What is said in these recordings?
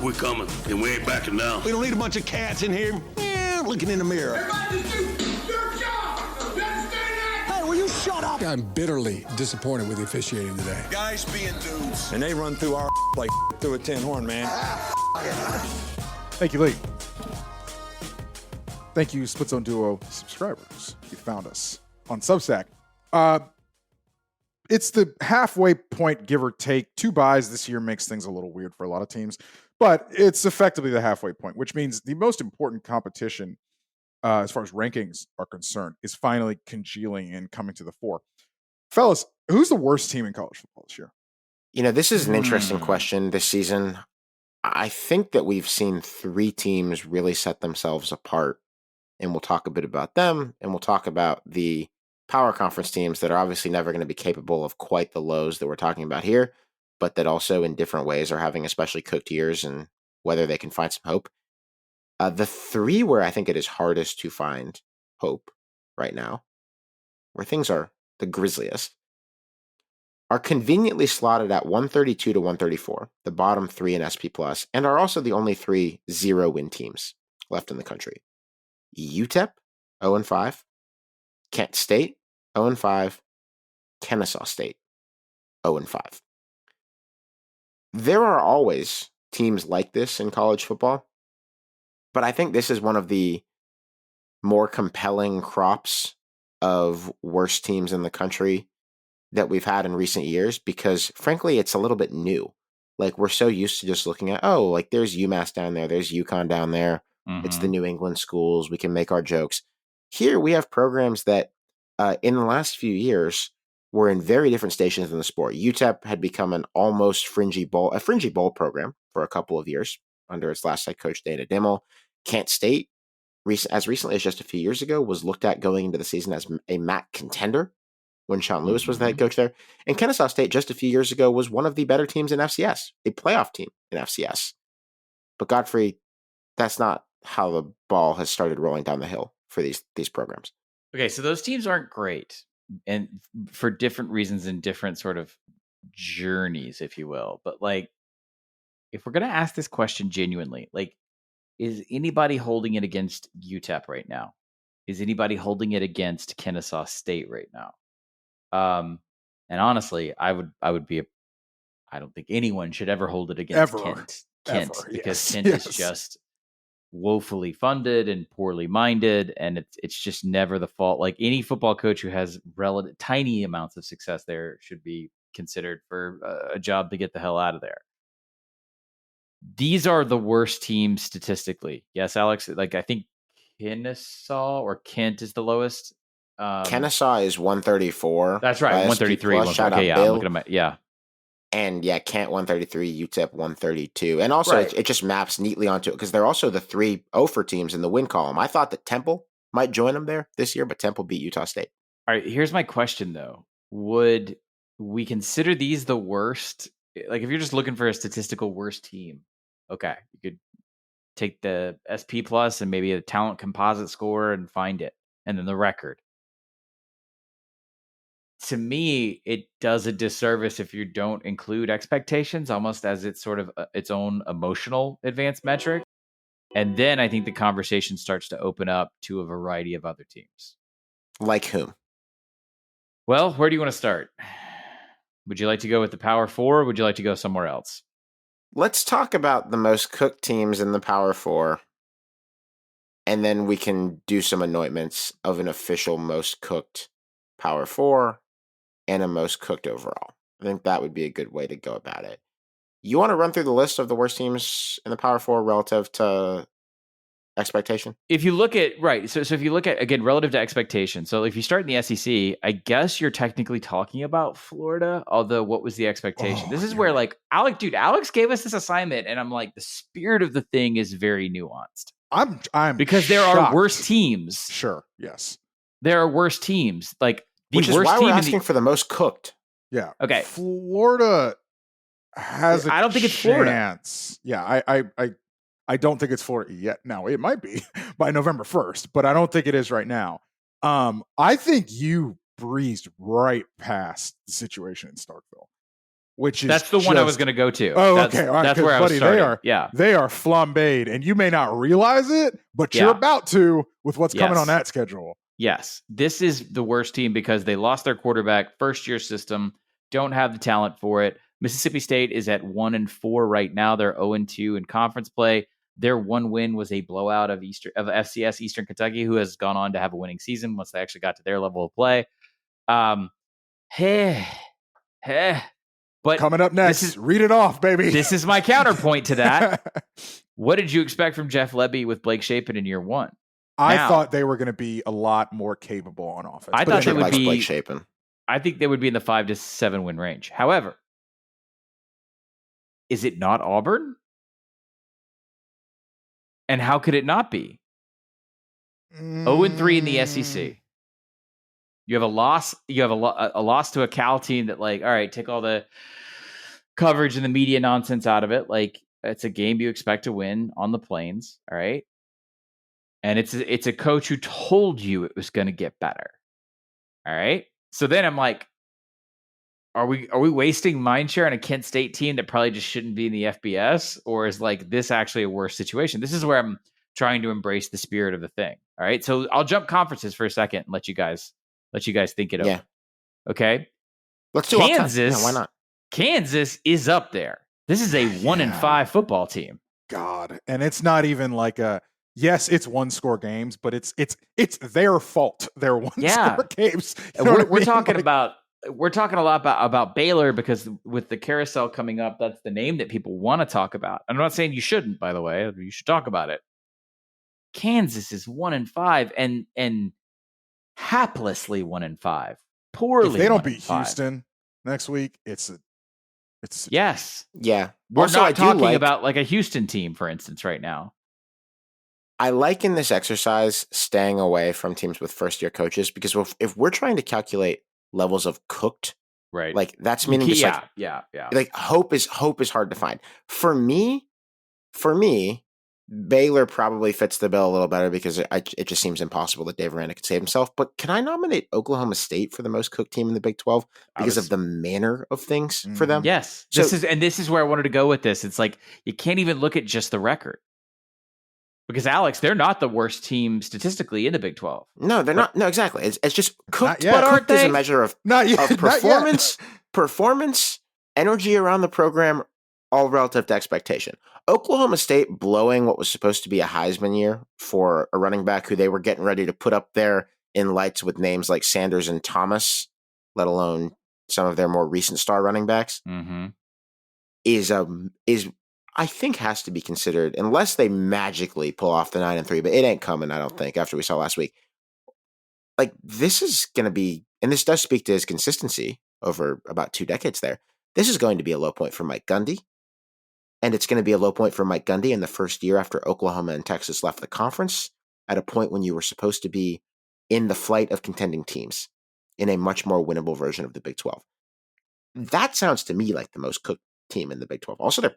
We're coming, and we ain't backing down. We don't need a bunch of cats in here looking in the mirror. Everybody just do your job. You understand that? Hey, will you shut up? I'm bitterly disappointed with the officiating today. Guys being dudes. And they run through our like through a tin horn, man. Thank you, Lee. Thank you, Split Zone Duo subscribers. You found us on Substack. It's the halfway point, give or take. 2 buys this year makes things a little weird for a lot of teams, but it's effectively the halfway point, which means the most important competition, as far as rankings are concerned, is finally congealing and coming to the fore. Fellas, who's the worst team in college football this year? You know, this is an interesting question this season. I think that we've seen 3 teams really set themselves apart, and we'll talk a bit about them, and we'll talk about the power conference teams that are obviously never going to be capable of quite the lows that we're talking about here, but that also in different ways are having especially cooked years and whether they can find some hope. The 3 where I think it is hardest to find hope right now, where things are the grisliest, are conveniently slotted at 132 to 134, the bottom 3 in SP+, and are also the only 3 0-win teams left in the country. UTEP, 0-5, Kent State, 0-5, Kennesaw State, 0-5. There are always teams like this in college football, but I think this is one of the more compelling crops of worst teams in the country that we've had in recent years because, frankly, it's a little bit new. Like, we're so used to just looking at, oh, like, there's UMass down there, there's UConn down there, it's the New England schools, we can make our jokes. Here we have programs that in the last few years were in very different stations in the sport. UTEP had become an almost fringy bowl program for a couple of years under its last head coach, Dana Dimmel. Kent State, as recently as just a few years ago, was looked at going into the season as a MAC contender when Sean Lewis was the head coach there. And Kennesaw State just a few years ago was one of the better teams in FCS, a playoff team in FCS. But Godfrey, that's not how the ball has started rolling down the hill for these programs. Okay, so those teams aren't great, and for different reasons and different sort of journeys, if you will. But like, if we're gonna ask this question genuinely, like, is anybody holding it against UTEP right now? Is anybody holding it against Kennesaw State right now? And honestly, I would be I don't think anyone should ever hold it against Kent because Kent is just woefully funded and poorly minded, and it's just never the fault. Like, any football coach who has relative tiny amounts of success there should be considered for a job to get the hell out of there. These are the worst teams statistically. Yes, Alex, like, I think Kennesaw or Kent is the lowest. Kennesaw is 134. That's right, 133. Shout out Bill. I'm looking at my, And yeah, Kent 133, UTEP 132. And also, it just maps neatly onto it because they're also the 3 for teams in the win column. I thought that Temple might join them there this year, but Temple beat Utah State. All right, here's my question, though. Would we consider these the worst? Like, if you're just looking for a statistical worst team, okay, you could take the SP plus and maybe a talent composite score and find it, and then the record. To me, it does a disservice if you don't include expectations, almost as it's sort of its own emotional advanced metric. And then I think the conversation starts to open up to a variety of other teams. Like whom? Well, where do you want to start? Would you like to go with the Power 4 or would you like to go somewhere else? Let's talk about the most cooked teams in the Power 4. And then we can do some anointments of an official most cooked Power 4 and a most cooked overall. I think that would be a good way to go about it. You want to run through the list of the worst teams in the Power 4 relative to expectation? If you look at, so if you look at, again, relative to expectation, so if you start in the SEC, I guess you're technically talking about Florida, although what was the expectation? This is where, like, Alex gave us this assignment, and I'm like, the spirit of the thing is very nuanced. I'm because there shocked. are worse teams. Sure, yes. There are worse teams. Like, which is why we're asking for the most cooked. Yeah. Okay. Florida has I don't think it's Florida. Yeah, I don't think it's Florida yet. Now, it might be by November 1st, but I don't think it is right now. I think you breezed right past the situation in Starkville. which is That's the one I was going to go to. Oh, that's, okay. All right, that's where I was buddy, starting. they are flambéed, and you may not realize it, but you're about to with what's coming on that schedule. Yes, this is the worst team because they lost their quarterback, first-year system, don't have the talent for it. Mississippi State is at 1-4 right now. They're 0-2 in conference play. Their one win was a blowout of FCS Eastern Kentucky, who has gone on to have a winning season once they actually got to their level of play. But coming up next, read it off, baby. This is my counterpoint to that. What did you expect from Jeff Lebby with Blake Shapen in year one? I thought they were going to be a lot more capable on offense. I thought they would be Blake Shapen. I think they would be in the 5 to 7 win range. However, is it not Auburn? And how could it not be? 0-3 in the SEC. You have a loss. You have a loss to a Cal team that, like, all right, take all the coverage and the media nonsense out of it. Like, it's a game you expect to win on the Plains. All right. And it's a coach who told you it was going to get better. All right. So then I'm like, are we wasting mindshare on a Kent State team that probably just shouldn't be in the FBS? Or is like this actually a worse situation? This is where I'm trying to embrace the spirit of the thing. All right. So I'll jump conferences for a second and let you guys think it over. Yeah. Okay. Let's do Kansas. Yeah, why not? Kansas is up there. This is a 1-5 football team. God. And it's not even like yes, it's 1-score games, but it's their fault. They're 1-score games. You know We're talking about we're talking a lot about Baylor because with the carousel coming up, that's the name that people want to talk about. I'm not saying you shouldn't, by the way. You should talk about it. Kansas is 1-5 and haplessly 1-5. Poorly. If they don't beat Houston next week, it's yes. Yeah. We're also, not talking about like a Houston team, for instance, right now. I like in this exercise staying away from teams with first-year coaches because if we're trying to calculate levels of cooked, right? Like that's meaning just like hope is hard to find. For me, Baylor probably fits the bill a little better because it just seems impossible that Dave Aranda could save himself. But can I nominate Oklahoma State for the most cooked team in the Big 12 because of the manner of things for them? Yes, this is where I wanted to go with this. It's like you can't even look at just the record. Because, Alex, they're not the worst team statistically in the Big 12. No, they're not. No, exactly. It's just cooked. But aren't they? Is a measure of performance, performance, energy around the program, all relative to expectation. Oklahoma State blowing what was supposed to be a Heisman year for a running back who they were getting ready to put up there in lights with names like Sanders and Thomas, let alone some of their more recent star running backs, is I think has to be considered, unless they magically pull off the 9-3, but it ain't coming, I don't think, after we saw last week. Like, this is going to be, and this does speak to his consistency over about 2 decades there, this is going to be a low point for Mike Gundy, and it's going to be a low point for Mike Gundy in the first year after Oklahoma and Texas left the conference, at a point when you were supposed to be in the flight of contending teams in a much more winnable version of the Big 12. That sounds to me like the most cooked team in the Big 12. Also,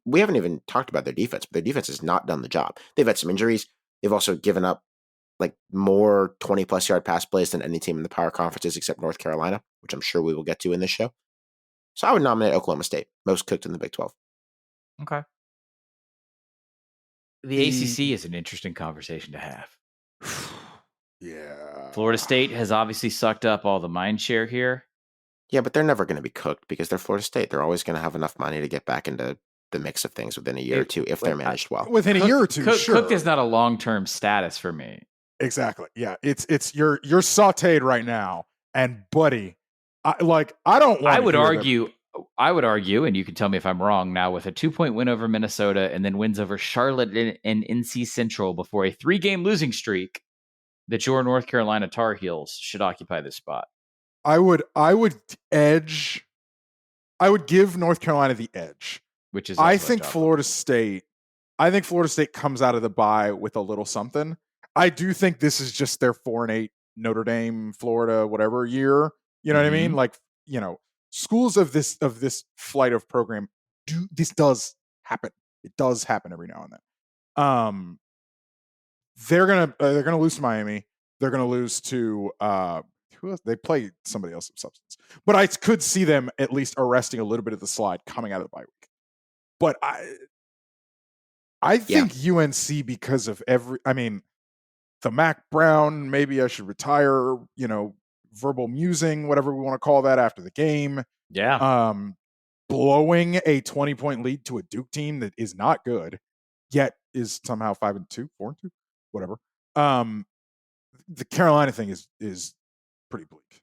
we haven't even talked about their defense, but their defense has not done the job. They've had some injuries. They've also given up like more 20-plus yard pass plays than any team in the power conferences except North Carolina, which I'm sure we will get to in this show. So I would nominate Oklahoma State, most cooked in the Big 12. Okay. The ACC is an interesting conversation to have. Yeah. Florida State has obviously sucked up all the mind share here. Yeah, but they're never going to be cooked because they're Florida State. They're always going to have enough money to get back into the mix of things within a year or two if they're managed well. Within a year or two, sure. Cooked is not a long-term status for me. Exactly. Yeah, it's you're sautéed right now, and buddy, I don't want. I would argue, and you can tell me if I'm wrong now, with a 2-point win over Minnesota and then wins over Charlotte and NC Central before a 3-game losing streak, that your North Carolina Tar Heels should occupy this spot. I would give North Carolina the edge. Which is I think Florida State comes out of the bye with a little something. I do think this is just their 4-8 Notre Dame, Florida, whatever year. You know what I mean? Like, you know, schools of this flight of program this does happen. It does happen every now and then. They're gonna lose to Miami. They're gonna lose to who else? They play somebody else of substance. But I could see them at least arresting a little bit of the slide coming out of the bye week. But I think UNC, because of the Mac Brown, maybe I should retire, verbal musing, whatever we want to call that after the game. Yeah. Blowing a 20-point lead to a Duke team that is not good, yet is somehow 5-2, 4-2, whatever. The Carolina thing is pretty bleak.